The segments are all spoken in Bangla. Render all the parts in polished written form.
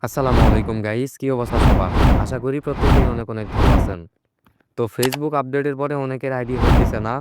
আসসালামু আলাইকুম গাইস, কি অবস্থা সবার? আশা করি প্রত্যেকেই অনেক অনেক ভালো আছেন। তো ফেসবুক আপডেটের পরে অনেকের আইডি হইতেছে না,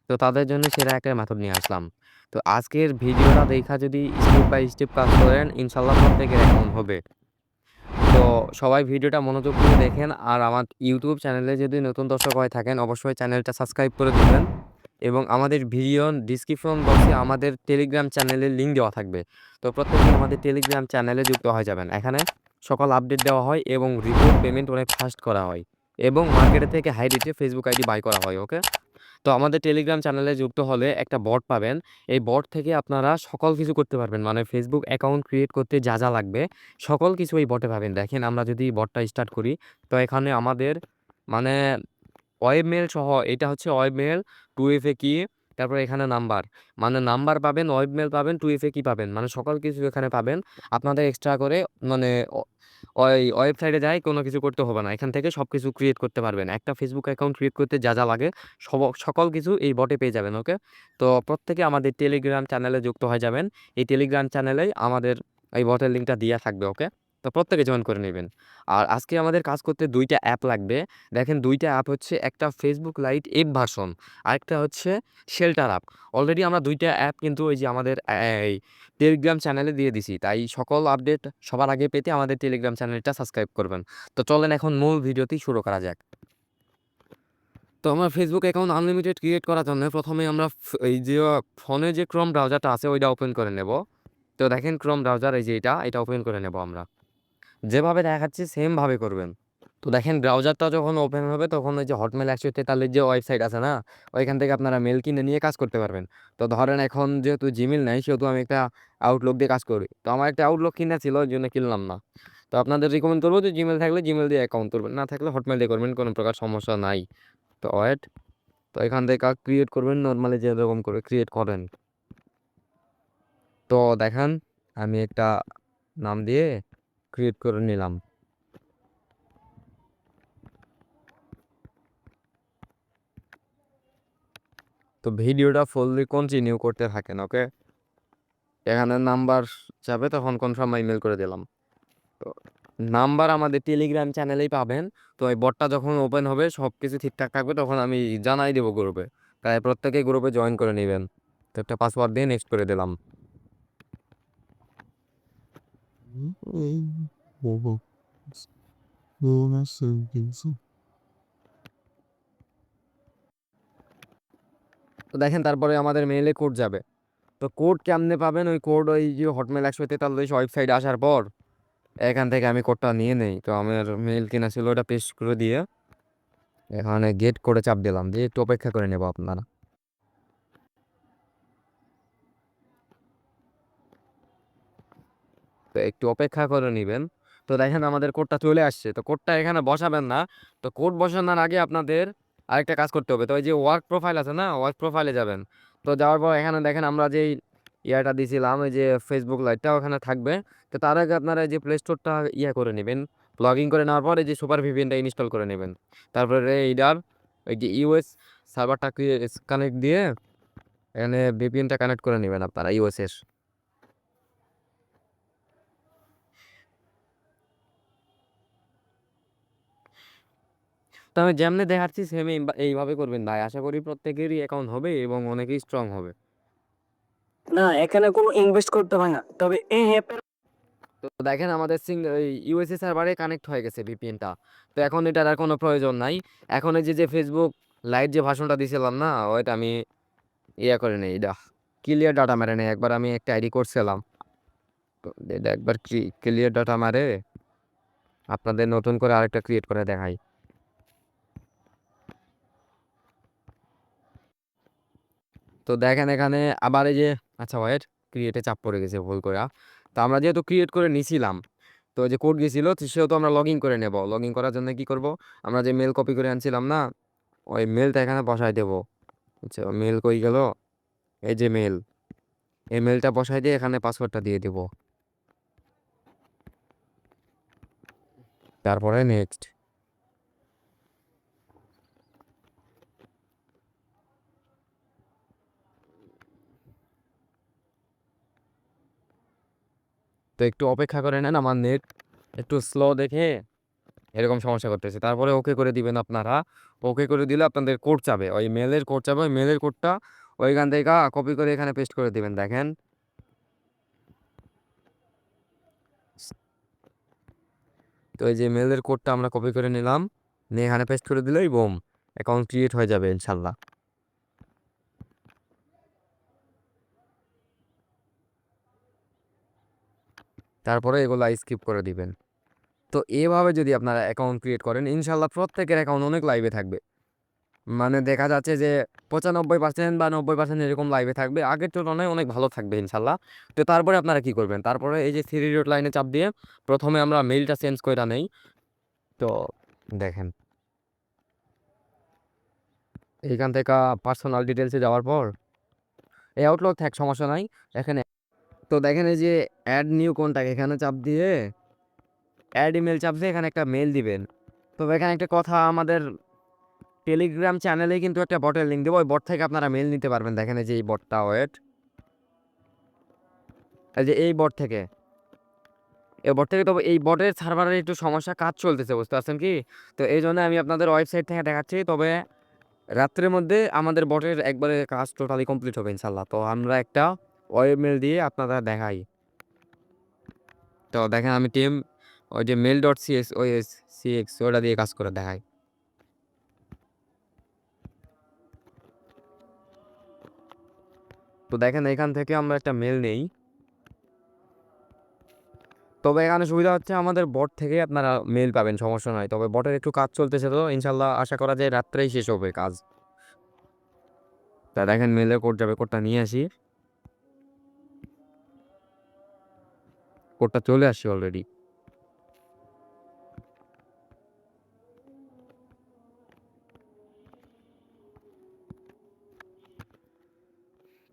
তো তাদের জন্য সেরা একটা মেথড নিয়ে আসলাম। তো আজকের ভিডিওটা দেখা যদি স্টেপ বাই স্টেপ কাজ করেন, ইনশাল্লাহ প্রত্যেকের অ্যাকাউন্ট হবে। তো সবাই ভিডিওটা মনোযোগ দিয়ে দেখেন, আর আমার ইউটিউব চ্যানেলে যদি নতুন দর্শক হয়ে থাকেন অবশ্যই চ্যানেলটা সাবস্ক্রাইব করে দিবেন। এবং আমাদের ভিডিও ডিসক্রিপশন বক্সে আমাদের টেলিগ্রাম চ্যানেলের লিঙ্ক দেওয়া থাকবে। তো প্রত্যেকেই আমাদের টেলিগ্রাম চ্যানেলে যুক্ত হয়ে যাবেন। এখানে সকল আপডেট দেওয়া হয় এবং রিপোর্ট পেমেন্ট অনেক ফাস্ট করা হয়, এবং মার্কেটে থেকে হাই রেটে ফেসবুক আইডি বাই করা হয়। ওকে, তো আমাদের টেলিগ্রাম চ্যানেলে যুক্ত হলে একটা বট পাবেন। এই বট থেকে আপনারা সকল কিছু করতে পারবেন, মানে ফেসবুক অ্যাকাউন্ট ক্রিয়েট করতে যা যা লাগবে সকল কিছু এই বটে পাবেন। দেখেন, আমরা যদি বটটা স্টার্ট করি, তো এখানে আমাদের মানে ওয়েব মেইল সহ, এটা হচ্ছে ওয়েব মেইল, 2FA কি, তারপর এখানে নাম্বার, মানে নাম্বার পাবেন, ওয়েব মেইল পাবেন, 2FA কি পাবেন, মানে সকল কিছু এখানে পাবেন। আপনাদের এক্সট্রা করে মানে ওই ওয়েবসাইটে যাই কোনো কিছু করতে হবে না, এখান থেকে সব কিছু ক্রিয়েট করতে পারবেন। একটা ফেসবুক অ্যাকাউন্ট ক্রিয়েট করতে যা যা লাগে সকল কিছু এই বটে পেয়ে যাবেন। ওকে, তো প্রত্যেকে আমাদের টেলিগ্রাম চ্যানেলে যুক্ত হয়ে যাবেন। এই টেলিগ্রাম চ্যানেলেই আমাদের এই বটের লিঙ্কটা দেওয়া থাকবে। ওকে, তো প্রত্যেকে জয়েন করে নেবেন। আর আজকে আমাদের কাজ করতে দুইটা অ্যাপ লাগবে। দেখেন, দুইটা অ্যাপ হচ্ছে, একটা ফেসবুক লাইট এপ ভার্সন, আরেকটা হচ্ছে শেল্টার অ্যাপ। অলরেডি আমরা দুইটা অ্যাপ কিন্তু ওই যে আমাদের এই টেলিগ্রাম চ্যানেলে দিয়ে দিছি, তাই সকল আপডেট সবার আগে পেতে আমাদের টেলিগ্রাম চ্যানেলটা সাবস্ক্রাইব করবেন। তো চলেন এখন মূল ভিডিওতেই শুরু করা যাক। তো আমার ফেসবুক অ্যাকাউন্ট আনলিমিটেড ক্রিয়েট করার জন্য প্রথমে আমরা এই যে ফোনে যে ক্রোম ব্রাউজারটা আছে ওইটা ওপেন করে নেব। তো দেখেন, ক্রোম ব্রাউজার এই যে এটা ওপেন করে নেব আমরা। যেভাবে দেখাচ্ছি সেমভাবে করবেন। তো দেখেন, ব্রাউজারটা যখন ওপেন হবে তখন ওই যে হটমেল 143 যে ওয়েবসাইট আছে না, ওইখান থেকে আপনারা মেল কিনে নিয়ে কাজ করতে পারবেন। তো ধরেন এখন যেহেতু জিমেল নাই, সেহেতু আমি একটা আউটলুক দিয়ে কাজ করি। তো আমার একটা আউটলুক কিনা ছিল, ওই জন্য কিনলাম না। তো আপনাদের রিকমেন্ড করবো যে জিমেল থাকলে জিমেল দিয়ে অ্যাকাউন্ট করবেন, না থাকলে হটমেল দিয়ে করবেন, কোনো প্রকার সমস্যা নাই। তো ওয়েট, তো এখান থেকে ক্রিয়েট করবেন নর্মালি যেরকম করে ক্রিয়েট করেন। তো দেখেন, আমি একটা নাম দিয়ে ক্রিয়েট করে নিলাম। তো ভিডিওটা ফুললি কন্টিনিউ করতে থাকেন। ওকে, এখানে নাম্বার যাবে, তখন কনফার্ম ইমেল করে দিলাম। তো নাম্বার আমাদের টেলিগ্রাম চ্যানেলেই পাবেন। তো এই বটটা যখন ওপেন হবে সব কিছু ঠিকঠাক থাকবে, তখন আমি জানাই দেবো গ্রুপে, তাই প্রত্যেকে গ্রুপে জয়েন করে নেবেন। তো একটা পাসওয়ার্ড দিয়ে নেক্সট করে দিলাম। তো দেখেন, তারপরে আমাদের মেইলে কোড যাবে। তো কোড কেমনে পাবেন? ওই কোড ওই যে হটমেল 143 ওয়েবসাইটে আসার পর এখান থেকে আমি কোডটা নিয়ে নেই। তো আমার মেইল কিনা ছিল, ওটা পেস্ট করে দিয়ে এখানে গেট করে চাপ দিলাম, দিয়ে একটু অপেক্ষা করে নেবো আপনারা। তো একটু অপেক্ষা করে নেবেন। তো দেখেন, আমাদের কোডটা চলে আসছে। তো কোডটা এখানে বসাবেন না, তো কোড বসানোর আগে আপনাদের আরেকটা কাজ করতে হবে। তো ওই যে ওয়ার্ক প্রোফাইল আছে না, ওয়ার্ক প্রোফাইলে যাবেন। তো যাওয়ার পর এখানে দেখেন আমরা যেই ইয়াটা দিয়েছিলাম, ওই যে ফেসবুক লাইটটা ওখানে থাকবে। তো তার আগে আপনারা এই যে প্লে স্টোরটা করে নেবেন। লগ ইন করে নেওয়ার পর এই যে সুপার ভিপিএনটা ইনস্টল করে নেবেন। তারপরে এইটার ওই যে ইউএস সার্ভারটা কানেক্ট দিয়ে এখানে ভিপিএনটা কানেক্ট করে নেবেন আপনারা ইউএস এর। তো আমি যেমনি দেখাচ্ছি সেম এইভাবে করবেন ভাই, আশা করি প্রত্যেকেরই অ্যাকাউন্ট হবে এবং অনেকেই স্ট্রং হবে। না, এখানে কোনো ইনভেস্ট করতে হয় না, তবে এই অ্যাপের তো দেখেন, আমাদের ইউএসএ সার্ভারে কানেক্ট হয়ে গেছে ভিপিএনটা। তো এখন এটার আর কোনো প্রয়োজন নাই। এখন এই যে যে ফেসবুক লাইট যে ভাষণটা দিয়েছিলাম না, ওইটা আমি করে নেই, এটা ক্লিয়ার ডাটা মেরে নেই। একবার আমি একটা আইডি করছিলাম, তো এটা একবার ক্লিয়ার ডাটা মারে আপনাদের নতুন করে আরেকটা ক্রিয়েট করে দেখাই। তো দেখেন এখানে আবার এই যে, আচ্ছা ওয়েট, ক্রিয়েটে চাপ পড়ে গেছে ভুল করে। তো আমরা যেহেতু ক্রিয়েট করে নিছিলাম, তো যে কোড গেছিল সেহেতু আমরা লগ ইন করে নেব। লগ ইন করার জন্য কি করব, আমরা যে মেল কপি করে আনছিলাম না, ওই মেলটা এখানে বসাই দেব। আচ্ছা, মেল কই গেল? এই যে মেল, এই মেলটা বসাই দিয়ে এখানে পাসওয়ার্ডটা দিয়ে দিব। তারপরে নেক্সট। তো একটু অপেক্ষা করে নেন, আমার নেট একটু স্লো দেখে এরকম সমস্যা করতেছে। তারপরে ওকে করে দিবেন আপনারা। ওকে করে দিলে আপনাদের কোড চাবে। ওই মেইলের কোড চাবে। ওই মেইলের কোডটা ওইখান থেকে কপি করে এখানে পেস্ট করে দিবেন। দেখেন। তো এই যে মেইলের কোডটা আমরা কপি করে নিলাম। নিয়ে এখানে পেস্ট করে দিলেই বুম অ্যাকাউন্ট ক্রিয়েট হয়ে যাবে ইনশাআল্লাহ। তারপরে এগুলা স্কিপ করে দিবেন। তো এভাবে যদি আপনারা অ্যাকাউন্ট ক্রিয়েট করেন ইনশাআল্লাহ প্রত্যেকের অ্যাকাউন্ট অনেক লাইভে থাকবে। মানে দেখা যাচ্ছে যে ৯৫% বা ৯০% এরকম লাইভে থাকবে। আগের তুলনায় অনেক ভালো থাকবে ইনশাআল্লাহ। তো তারপরে আপনারা কি করবেন? তারপরে এই যে 3 ডট লাইনে চাপ দিয়ে ১ম এ আমরা মেইলটা চেঞ্জ কইরা নেই। তো দেখেন। এইখান থেকে পার্সোনাল ডিটেইলসে যাওয়ার পর এই আউটলুক থাক সমস্যা নাই। এখানে তো দেখেন এই যে এড নিউ কনট্যাক্ট এখানে চাপ দিয়ে এড ইমেইল চাপ দিয়ে এখানে একটা মেইল দিবেন। তবে এখানে একটা কথা আমাদের টেলিগ্রাম চ্যানেলে কিন্তু একটা বটের লিঙ্ক দেবো। ওই বট থেকে আপনারা মেইল নিতে পারবেন। দেখেন এই যে এই বটটা ওয়েট। এই যে এই বট থেকে। এই বট থেকে তবে এই বটের সার্ভারের একটু সমস্যা কাজ চলতেছে বুঝতে পারছেন কি? তো এইজন্য আমি আপনাদের ওয়েবসাইট থেকে দেখাচ্ছি। তবে রাত্রের মধ্যে আমাদের বটের একবারে কাজ টোটালি কমপ্লিট হবে ইনশাআল্লাহ। তো আমরা একটা ওয়েব মেইল দিয়ে আপনারা দেখাই। তো দেখেন আমি টিম ওই যে মেইল ডট সিএক্স ওটা দিয়ে কাজ করে দেখাই। তো দেখেন এখান থেকে আমরা একটা মেইল নেই। তবে এখানে সুবিধা হচ্ছে আমাদের বট থেকেই আপনারা মেইল পাবেন সমস্যা নাই। তবে বটের একটু কাজ চলতেছে তো ইনশাআল্লাহ আশা করা যায় রাত্রেই শেষ হবে কাজ। তা দেখেন মেইলের কোড যাবে কোডটা নিয়ে আসি। কোডটা চলে আসছে অলরেডি।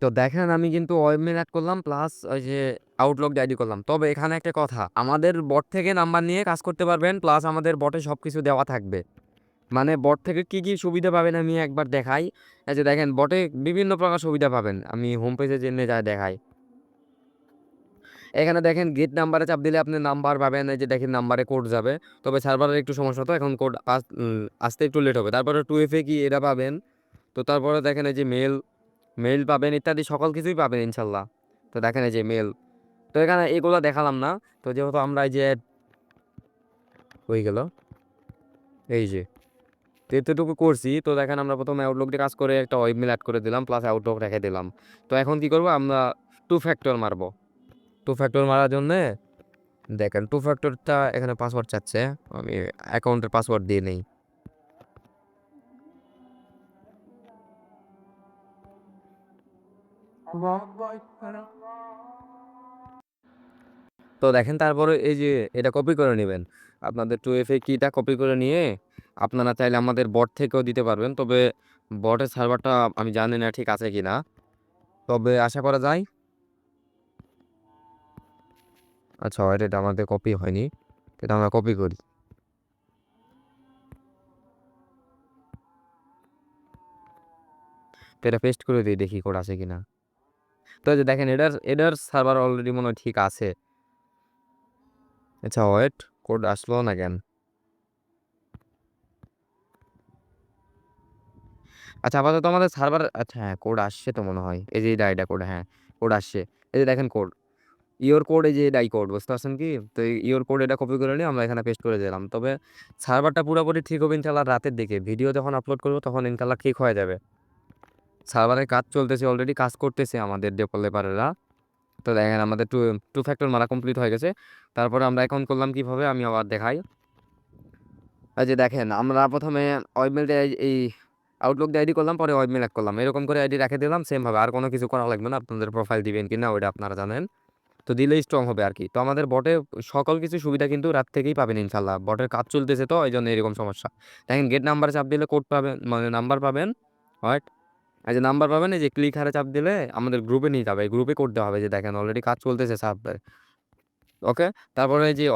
তো দেখেন আমি কিন্তু ওয়েবমেল এড করলাম প্লাস ওই যে আউটলুক আইডি করলাম। তবে এখানে একটা কথা আমাদের বট থেকে নাম্বার নিয়ে কাজ করতে পারবেন প্লাস আমাদের বটে সব কিছু দেওয়া থাকবে। মানে বট থেকে কি, কি সুবিধা পাবেন আমি একবার দেখাই। এই যে দেখেন বটে বিভিন্ন প্রকার সুবিধা পাবেন। আমি হোম পেজে যেয়ে যাই দেখাই। এখানে দেখেন গেট নাম্বারে চাপ দিলে আপনি নাম্বার পাবেন। এই যে দেখেন নাম্বারে কোড যাবে। তবে সার্ভারের একটু সমস্যা তো এখন কোড আসতে একটু লেট হবে। তারপরে 2FA কি এটা পাবেন। তো তারপরে দেখেন এই যে মেইল পাবেন ইত্যাদি সকল কিছুই পাবেন ইনশাআল্লাহ। তো দেখেন এই যে মেইল। তো এখানে এগুলো দেখালাম না। তো যেহেতু আমরা এই যে হয়ে গেল এই যে তো এতটুকু করছি। তো দেখেন আমরা প্রথমে আউটলুক দিয়ে কাজ করে একটা ওয়েবমেল এড করে দিলাম প্লাস আউটলুক রেখে দিলাম। তো এখন কি করব আমরা টু ফ্যাক্টর মারবো। টু ফ্যাক্টর মারার জন্যে দেখেন টু ফ্যাক্টরটা এখানে পাসওয়ার্ড চাচ্ছে। আমি অ্যাকাউন্টের পাসওয়ার্ড দিয়ে নেই। তো দেখেন তারপরে এই যে এটা কপি করে নেবেন। আপনাদের 2FA কিটা কপি করে নিয়ে আপনারা চাইলে আমাদের বট থেকেও দিতে পারবেন। তবে বটের সার্ভারটা আমি জানি না ঠিক আছে কিনা। তবে আশা করা যায়। আচ্ছা এটা আমাদের কপি হয়নি। এটা আমরা কপি করি। তো এটা পেস্ট করে দিই দেখি কোড আছে কিনা। তো এই যে দেখেন এটার সার্ভার অলরেডি মনে হয় ঠিক আছে। আচ্ছা ওয়েট কোড আসলো না কেন? আচ্ছা আপাতত আমাদের সার্ভার আচ্ছা হ্যাঁ কোড আসছে তো মনে হয়। এই যে এটা কোড হ্যাঁ কোড আসছে। এই যে দেখেন কোড। ইওর কোড এই যে এটাই কোড বুঝতে পারছেন কি? তো ইওর কোড এটা কপি করে নিয়ে আমরা এখানে পেস্ট করে দিলাম। তবে সার্ভারটা পুরোপুরি ঠিক হবে ইনশাআল্লাহ রাতের দিকে। ভিডিও যখন আপলোড করব তখন ইনশাআল্লাহ ঠিক হয়ে যাবে। সার্ভারের কাজ চলতেছে অলরেডি কাজ করতেছে আমাদের ডেভেলপাররা। তো দেখেন আমাদের টু ফ্যাক্টর মারা কমপ্লিট হয়ে গেছে। তারপরে আমরা অ্যাকাউন্ট করলাম কিভাবে আমি আবার দেখাই। এই যে দেখেন আমরা প্রথমে ওয়েবমেল দিয়ে এই আউটলুক দিয়ে আইডি করলাম পরে ওয়েবমেল এক করলাম। এরকম করে আইডি রেখে দিলাম সেম ভাবে। আর কোনো কিছু করা লাগবে না। আপনাদের প্রোফাইল দিবেন কিনা ওইটা আপনারা জানেন। তো দিলেই স্ট্রং হবে আরকি। তো আমাদের বটে সকল কিছু সুবিধা কিন্তু রাত থেকেই পাবেন ইনশাআল্লাহ। বটের কাজ চলতেছে তো এইজন্য এরকম সমস্যা। দেখেন গেট নাম্বারে চাপ দিলে কোড পাবেন মানে নাম্বার পাবেন। রাইট? এই যে নাম্বার পাবেন এই যে ক্লিক হারে চাপ দিলে আমাদের গ্রুপে নিয়ে যাবে। গ্রুপে কোড দেওয়া হবে যে দেখেন অলরেডি কাজ চলতেছে সার্ভারে। ওকে? তারপরে এই যে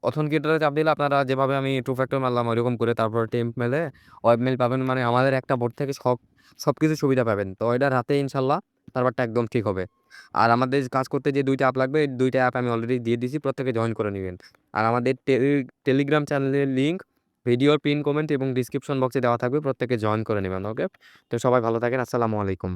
অথেন্টিকেটরে চাপ দিলে আপনারা যেভাবে আমি টু ফ্যাক্টর মারলাম ওইরকম করে তারপরে টেম্প মেলে ওয়েবমেইল পাবেন মানে আমাদের একটা বোর্ড থেকে সবকিছু সুবিধা পাবেন। তো এটা রাতে ইনশাআল্লাহ সার্ভারটা একদম ঠিক হবে। আর আমাদের কাজ করতে যে ২ টা অ্যাপ লাগবে এই ২ টা অ্যাপ আমি অলরেডি দিয়ে দিছি। প্রত্যেকে জয়েন করে নিবেন। আর আমাদের টেলিগ্রাম চ্যানেলের লিঙ্ক ভিডিওর পিন কমেন্ট এবং ডিসক্রিপশন বক্সে দেওয়া থাকবে, প্রত্যেকে জয়েন করে নেবেন। ওকে, তো সবাই ভালো থাকেন, আসসালামু আলাইকুম।